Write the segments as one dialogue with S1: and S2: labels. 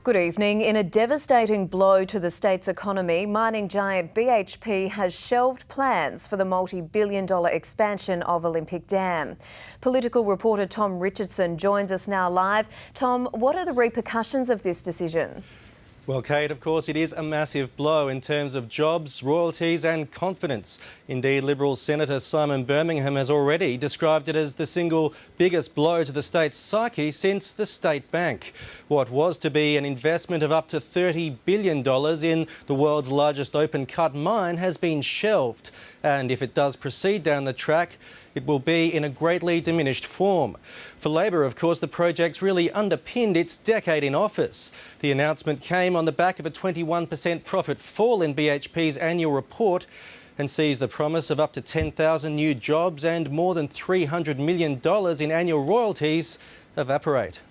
S1: Good evening. In a devastating blow to the state's economy, mining giant BHP has shelved plans for the multi-billion-dollar expansion of Olympic Dam. Political reporter Tom Richardson joins us now live. Tom, what are the repercussions of this decision?
S2: Well, Kate, of course, it is a massive blow in terms of jobs, royalties and confidence. Indeed, Liberal Senator Simon Birmingham has already described it as the single biggest blow to the state's psyche since the State Bank. What was to be an investment of up to $30 billion in the world's largest open-cut mine has been shelved. And if it does proceed down the track, it will be in a greatly diminished form. For Labor, of course, the project's really underpinned its decade in office. The announcement came on the back of a 21% profit fall in BHP's annual report and sees the promise of up to 10,000 new jobs and more than $300 million in annual royalties evaporate.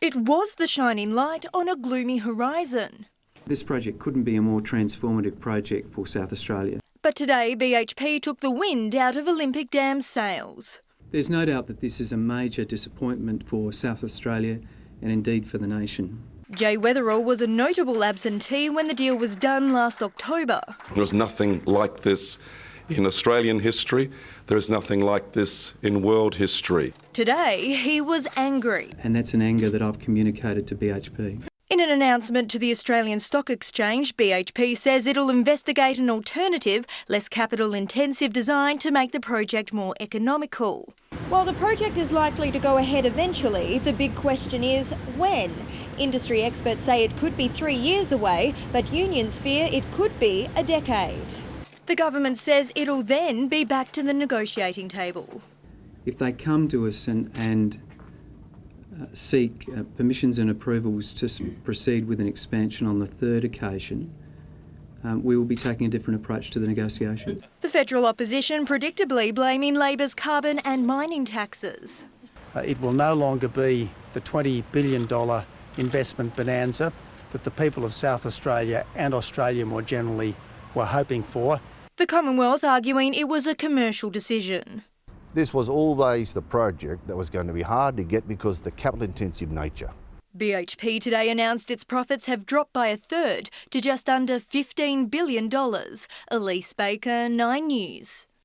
S3: It was the shining light on a gloomy horizon.
S4: This project couldn't be a more transformative project for South Australia.
S3: But today, BHP took the wind out of Olympic Dam's sails.
S4: There's no doubt that this is a major disappointment for South Australia and indeed for the nation.
S3: Jay Weatherall was a notable absentee when the deal was done last October.
S5: There was nothing like this in Australian history. There is nothing like this in world history.
S3: Today, he was angry.
S4: And that's an anger that I've communicated to BHP.
S3: In an announcement to the Australian Stock Exchange, BHP says it'll investigate an alternative, less capital-intensive design to make the project more economical. While the project is likely to go ahead eventually, the big question is when. Industry experts say it could be 3 years away, but unions fear it could be a decade. The government says it'll then be back to the negotiating table.
S4: If they come to us and seek permissions and approvals to proceed with an expansion on the third occasion, we will be taking a different approach to the negotiation.
S3: The federal opposition predictably blaming Labor's carbon and mining taxes.
S6: It will no longer be the $20 billion investment bonanza that the people of South Australia and Australia more generally were hoping for.
S3: The Commonwealth arguing it was a commercial decision.
S7: This was always the project that was going to be hard to get because of the capital-intensive nature.
S3: BHP today announced its profits have dropped by a third to just under $15 billion. Elise Baker, 9 News.